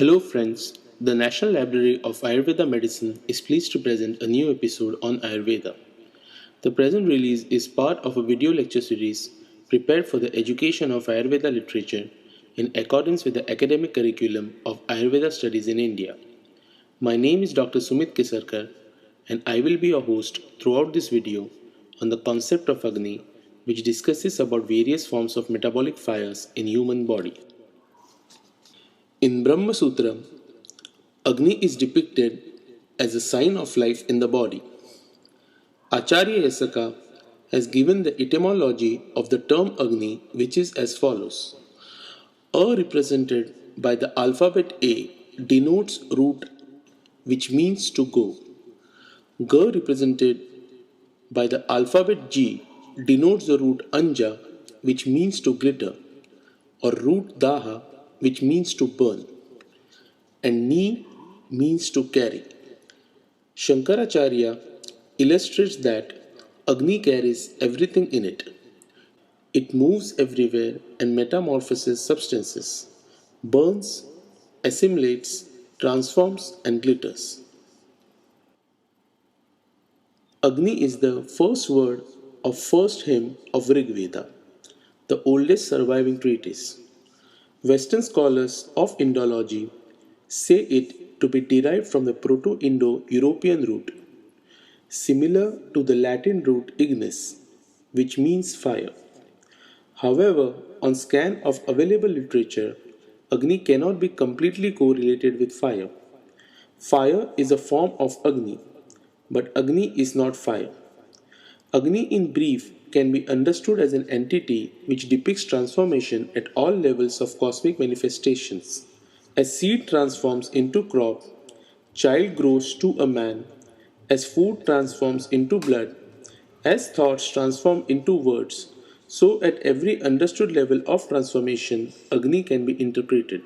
Hello, friends. The National Library of Ayurveda Medicine is pleased to present a new episode on Ayurveda. The present release is part of a video lecture series prepared for the education of Ayurveda literature in accordance with the academic curriculum of Ayurveda studies in India. My name is Dr. Sumit Kesarkar, and I will be your host throughout this video on the concept of Agni, which discusses about various forms of metabolic fires in human body. In Brahma Sutra, Agni is depicted as a sign of life in the body. Acharya Yasaka has given the etymology of the term Agni, which is as follows. A represented by the alphabet A denotes root, which means to go. G represented by the alphabet G denotes the root Anja, which means to glitter, or root Daha, which means to burn, and Ni means to carry. Shankaracharya illustrates that Agni carries everything in it. It moves everywhere and metamorphoses substances, burns, assimilates, transforms, and glitters. Agni is the first word of first hymn of Rig Veda, the oldest surviving treatise. Western scholars of Indology say it to be derived from the Proto-Indo-European root, similar to the Latin root ignis, which means fire. However, on scan of available literature, Agni cannot be completely correlated with fire. Fire is a form of Agni, but Agni is not fire. Agni, in brief, can be understood as an entity which depicts transformation at all levels of cosmic manifestations. As seed transforms into crop, child grows to a man, as food transforms into blood, as thoughts transform into words, so at every understood level of transformation, Agni can be interpreted.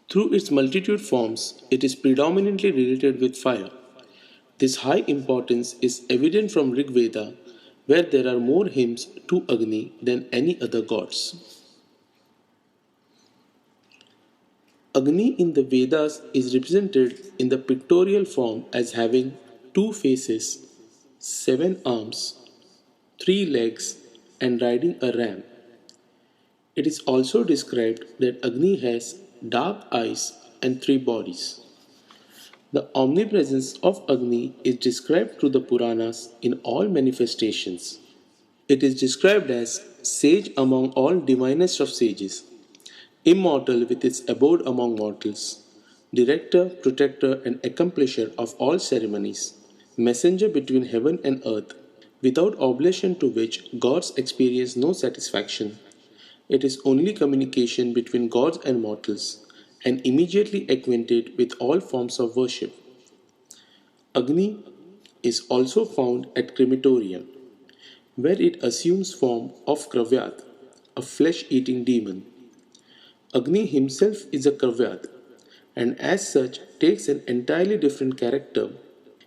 Through its multitude forms, it is predominantly related with fire. This high importance is evident from Rig Veda, where there are more hymns to Agni than any other gods. Agni in the Vedas is represented in the pictorial form as having two faces, seven arms, three legs, and riding a ram. It is also described that Agni has dark eyes and three bodies. The omnipresence of Agni is described through the Puranas in all manifestations. It is described as sage among all divinest of sages, immortal with its abode among mortals, director, protector, and accomplisher of all ceremonies, messenger between heaven and earth, without oblation to which gods experience no satisfaction. It is only communication between gods and mortals, and immediately acquainted with all forms of worship. Agni is also found at crematorium, where it assumes form of Kravyat, a flesh-eating demon. Agni himself is a Kravyat, and as such takes an entirely different character.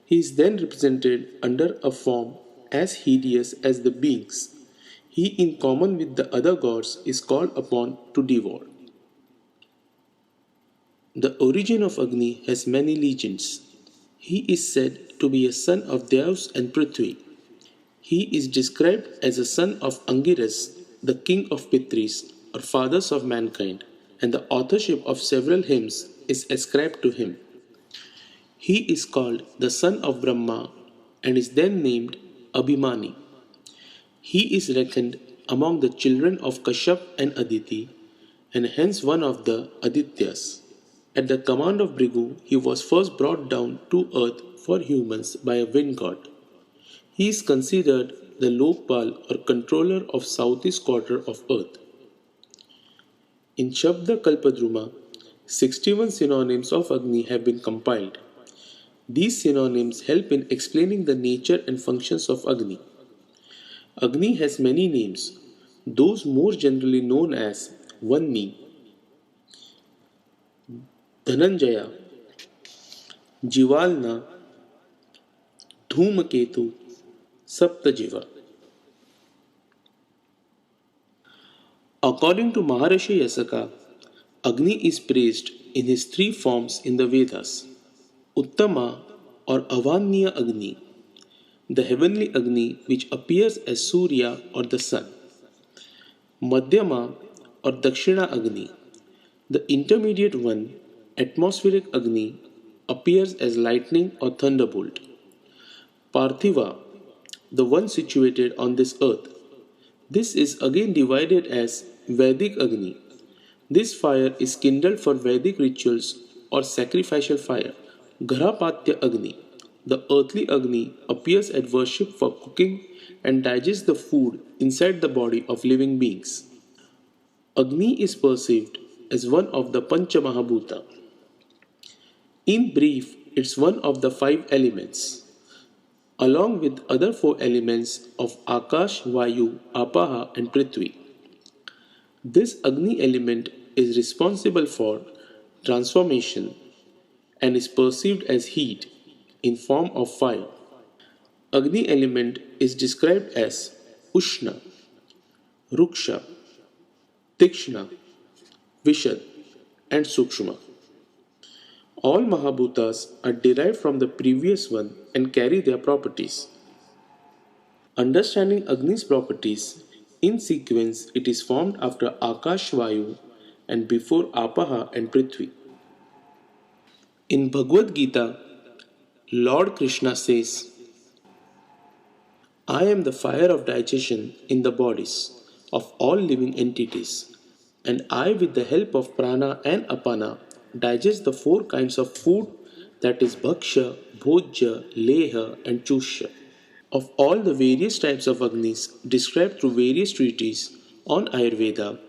He is then represented under a form as hideous as the beings he, in common with the other gods, is called upon to devour. The origin of Agni has many legends. He is said to be a son of Deus and Prithvi. He is described as a son of Angiras, the king of Pitris, or fathers of mankind, and the authorship of several hymns is ascribed to him. He is called the son of Brahma and is then named Abhimani. He is reckoned among the children of Kashyap and Aditi, and hence one of the Adityas. At the command of Brigu, he was first brought down to earth for humans by a wind god. He is considered the Lokpal or controller of southeast quarter of earth. In Shabda Kalpadruma, 61 synonyms of Agni have been compiled. These synonyms help in explaining the nature and functions of Agni. Agni has many names, those more generally known as Vanni, Dhananjaya, Jivalna, Dhumaketu, Saptajiva. According to Maharishi Yasaka, Agni is praised in his three forms in the Vedas: Uttama or Avaniya Agni, the heavenly Agni which appears as Surya or the sun; Madhyama or Dakshina Agni, the intermediate one, atmospheric Agni, appears as lightning or thunderbolt; Parthiva, the one situated on this earth. This is again divided as Vedic Agni. This fire is kindled for Vedic rituals or sacrificial fire. Gharapatya Agni, the earthly Agni, appears at worship for cooking and digests the food inside the body of living beings. Agni is perceived as one of the Pancha Mahabhuta. In brief, it's one of the five elements, along with other four elements of Akash, Vayu, Apaha, and Prithvi. This Agni element is responsible for transformation and is perceived as heat in form of fire. Agni element is described as Ushna, Ruksha, Tikshna, Vishad, and Sukshma. All Mahabhutas are derived from the previous one and carry their properties. Understanding Agni's properties, in sequence it is formed after Akash Vayu and before Apaha and Prithvi. In Bhagavad Gita, Lord Krishna says, I am the fire of digestion in the bodies of all living entities, and I, with the help of prana and apana, digest the four kinds of food, that is bhaksha, bhojya, leha, and chusha. Of all the various types of Agnis described through various treatises on Ayurveda,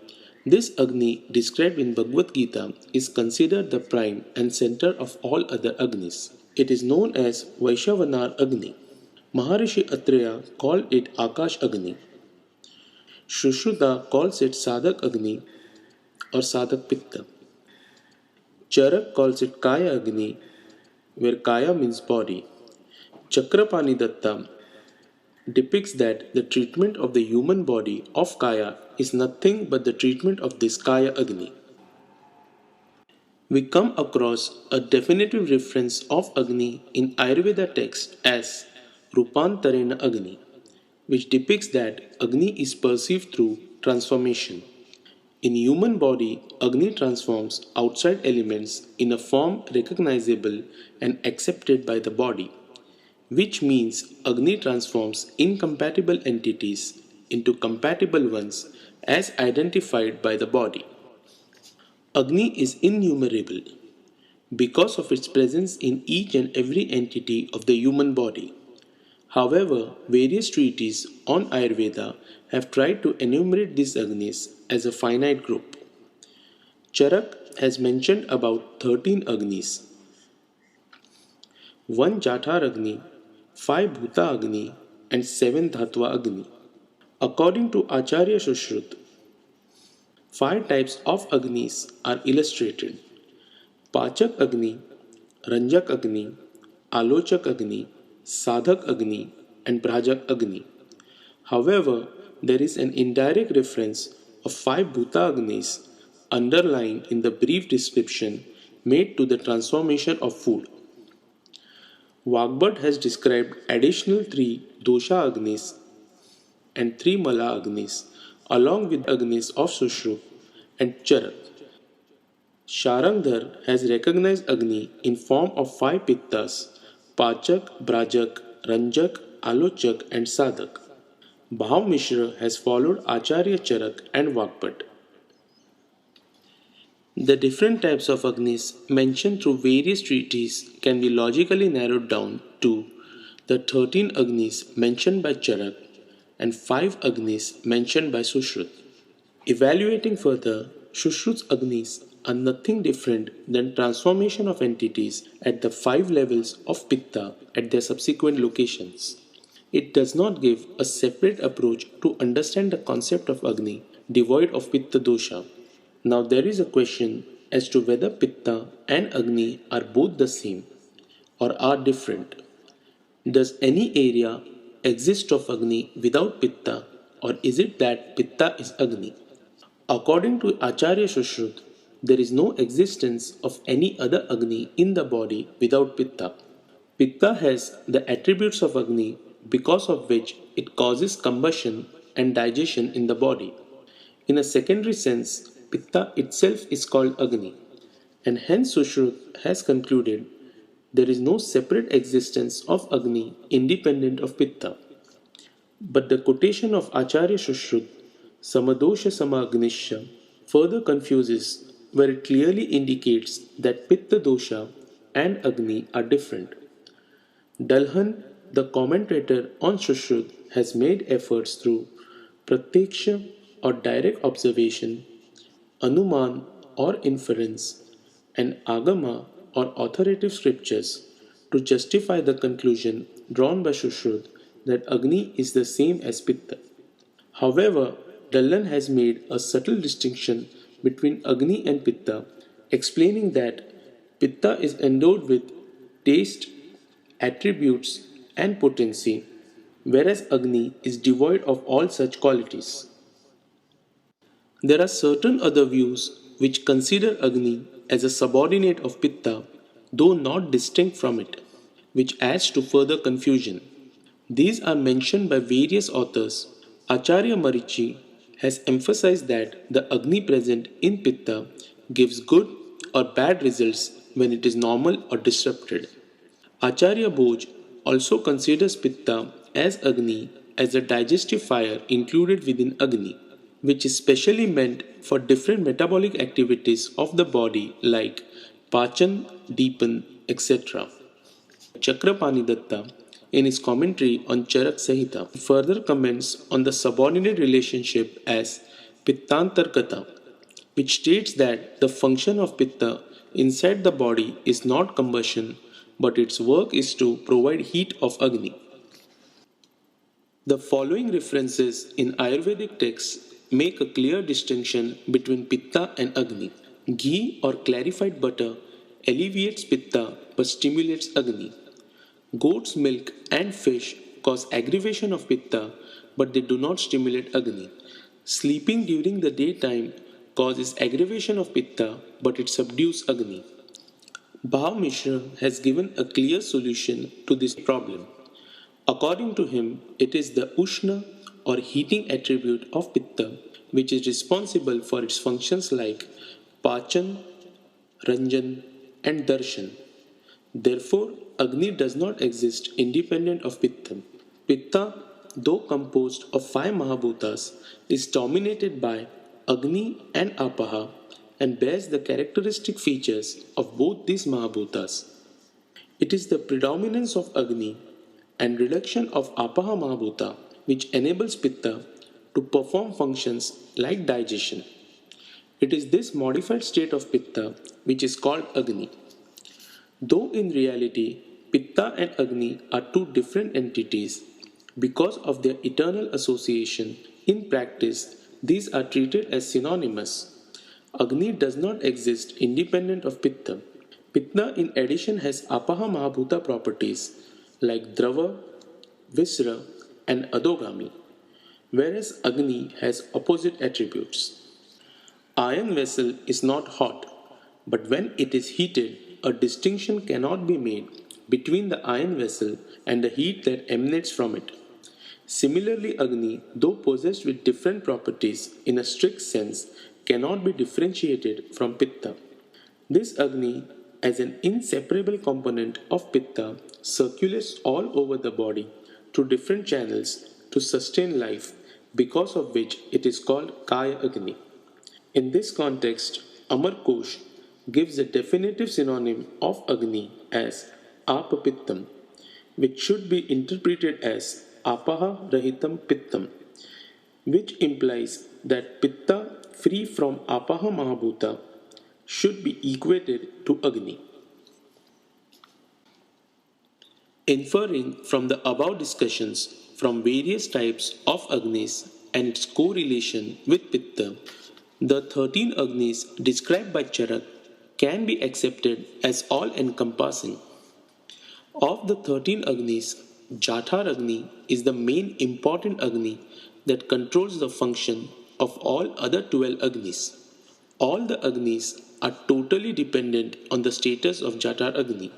this Agni described in Bhagavad Gita is considered the prime and center of all other Agnis. It is known as Vaishavanar Agni. Maharishi Atreya called it Akash Agni. Shushruta calls it Sadak Agni or Sadak Pitta. Charak calls it Kaya Agni, where Kaya means body. Chakrapani Datta depicts that the treatment of the human body of Kaya is nothing but the treatment of this Kaya Agni. We come across a definitive reference of Agni in Ayurveda text as Rupantarena Agni, which depicts that Agni is perceived through transformation. In human body, Agni transforms outside elements in a form recognizable and accepted by the body, which means Agni transforms incompatible entities into compatible ones as identified by the body. Agni is innumerable because of its presence in each and every entity of the human body. However, various treatises on Ayurveda have tried to enumerate these Agnis as a finite group. Charak has mentioned about 13 Agnis, 1 Jathar Agni, 5 Bhuta Agni, and 7 Dhatva Agni. According to Acharya Sushrut, 5 types of Agnis are illustrated: Pachak Agni, Ranjak Agni, Alochak Agni, Sadhak Agni, and Brajak Agni. However, there is an indirect reference of 5 Bhuta Agnis underlying in the brief description made to the transformation of food. Vagbhat has described additional 3 Dosha Agnis and 3 Mala Agnis along with Agnis of Sushrup and Charak. Sharangdhar has recognized Agni in form of 5 Pittas: Pachak, Brajak, Ranjak, Alochak, and Sadhak. Bhav Mishra has followed Acharya Charak and Vagbhat. The different types of Agnis mentioned through various treatises can be logically narrowed down to the 13 Agnis mentioned by Charak and 5 Agnis mentioned by Sushrut. Evaluating further, Sushrut's Agnis are nothing different than transformation of entities at the 5 levels of Pitta at their subsequent locations. It does not give a separate approach to understand the concept of Agni devoid of Pitta dosha. Now there is a question as to whether Pitta and Agni are both the same or are different. Does any area exist of Agni without Pitta, or is it that Pitta is Agni? According to Acharya Sushrut, There is no existence of any other Agni in the body without Pitta. Pitta has the attributes of Agni because of which it causes combustion and digestion in the body. In a secondary sense, Pitta itself is called Agni, and hence Sushrut has concluded there is no separate existence of Agni independent of Pitta. But the quotation of Acharya Sushrut, Samadosha Samagnisha, further confuses where it clearly indicates that Pitta dosha and Agni are different. Dalhan, the commentator on Sushrut, has made efforts through pratyaksha or direct observation, anuman or inference, and agama or authoritative scriptures to justify the conclusion drawn by Sushrut that Agni is the same as Pitta. However, Dallan has made a subtle distinction between Agni and Pitta, explaining that Pitta is endowed with taste, attributes, and potency, whereas Agni is devoid of all such qualities. There are certain other views which consider Agni as a subordinate of Pitta, though not distinct from it, which adds to further confusion. These are mentioned by various authors. Acharya Marichi has emphasized that the Agni present in Pitta gives good or bad results when it is normal or disrupted. Acharya Bhoj also considers Pitta as Agni as a digestive fire included within Agni, which is specially meant for different metabolic activities of the body like Pachan, Deepan, etc. Chakrapani Datta, in his commentary on Charak Sahita, further comments on the subordinate relationship as Pittantarkata, which states that the function of Pitta inside the body is not combustion, but its work is to provide heat of Agni. The following references in Ayurvedic texts make a clear distinction between Pitta and Agni. Ghee or clarified butter alleviates Pitta but stimulates Agni. Goat's milk and fish cause aggravation of Pitta, but they do not stimulate Agni. Sleeping during the daytime causes aggravation of Pitta, but it subdues Agni. Bhav Mishra has given a clear solution to this problem. According to him, it is the Ushna or heating attribute of Pitta which is responsible for its functions like Pachan, Ranjan, and Darshan. Therefore, Agni does not exist independent of Pitta. Pitta, though composed of five Mahabhutas, is dominated by Agni and Apaha and bears the characteristic features of both these Mahabhutas. It is the predominance of Agni and reduction of Apaha Mahabhuta which enables Pitta to perform functions like digestion. It is this modified state of Pitta which is called Agni. Though in reality, Pitta and Agni are two different entities, because of their eternal association, in practice, these are treated as synonymous. Agni does not exist independent of Pitta. Pitta, in addition, has Apaha Mahabhuta properties like Drava, Visra, and Adogami, whereas Agni has opposite attributes. Iron vessel is not hot, but when it is heated, a distinction cannot be made between the iron vessel and the heat that emanates from it. Similarly, Agni, though possessed with different properties in a strict sense, cannot be differentiated from Pitta. This Agni, as an inseparable component of Pitta, circulates all over the body through different channels to sustain life, because of which it is called Kaya Agni. In this context, Amar Kosh gives a definitive synonym of Agni as Apapittam, which should be interpreted as Apaha Rahitam Pittam, which implies that Pitta free from Apaha Mahabhuta should be equated to Agni. Inferring from the above discussions from various types of Agnis and its correlation with Pitta, the 13 Agnis described by Charak can be accepted as all encompassing. Of the 13 Agnis, Jathar Agni is the main important Agni that controls the function of all other 12 Agnis. All the Agnis are totally dependent on the status of Jatar Agni.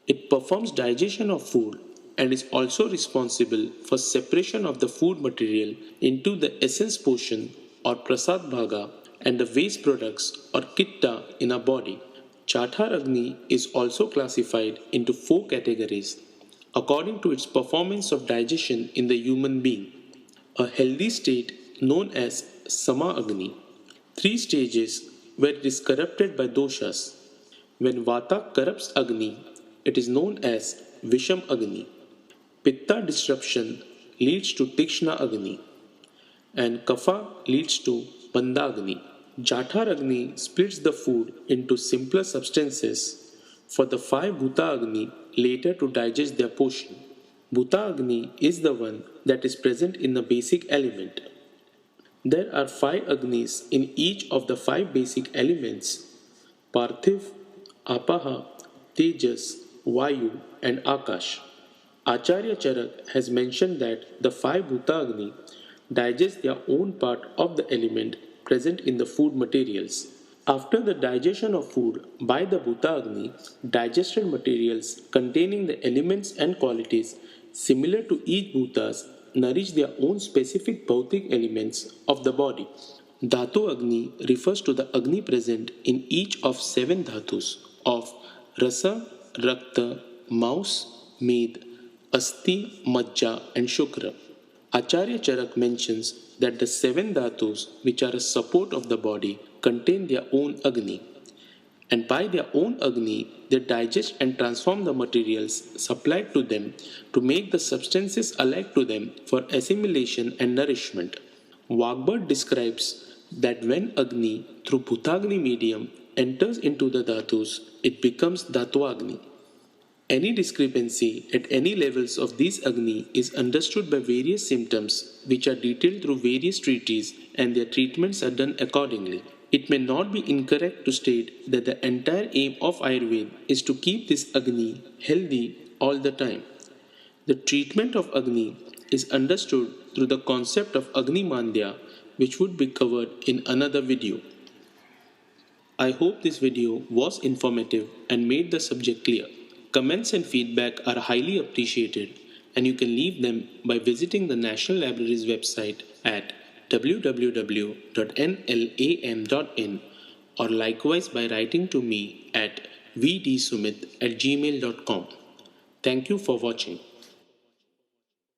It performs digestion of food and is also responsible for separation of the food material into the essence portion or prasad bhaga and the waste products or kitta in our body. Chathar Agni is also classified into four categories according to its performance of digestion in the human being. A healthy state known as Sama Agni. Three stages where it is corrupted by doshas. When Vata corrupts Agni, it is known as Visham Agni. Pitta disruption leads to Tikshna Agni, and Kapha leads to Manda Agni. Jathar Agni splits the food into simpler substances for the five Bhuta Agni later to digest their portion. Bhuta Agni is the one that is present in the basic element. There are five Agnis in each of the five basic elements: Parthiv, Apaha, Tejas, Vayu, and Akash. Acharya Charak has mentioned that the five Bhutagni digest their own part of the element present in the food materials. After the digestion of food by the Bhutagni, digested materials containing the elements and qualities similar to each Bhutas nourish their own specific Bhautik elements of the body. Dhatu Agni refers to the Agni present in each of seven Dhatus of Rasa, Rakta, Maus, Med, Asti, Majja, and Shukra. Acharya Charak mentions that the seven Dhatus, which are a support of the body, contain their own Agni, and by their own Agni, they digest and transform the materials supplied to them to make the substances alike to them for assimilation and nourishment. Wagbard describes that when Agni, through Bhutagni medium, enters into the Dhatus, it becomes Dhatwagni. Any discrepancy at any levels of these Agni is understood by various symptoms which are detailed through various treatises and their treatments are done accordingly. It may not be incorrect to state that the entire aim of Ayurveda is to keep this Agni healthy all the time. The treatment of Agni is understood through the concept of Agni Mandya, which would be covered in another video. I hope this video was informative and made the subject clear. Comments and feedback are highly appreciated, and you can leave them by visiting the National Library's website at www.nlam.in or likewise by writing to me at vdsumit@gmail.com. Thank you for watching.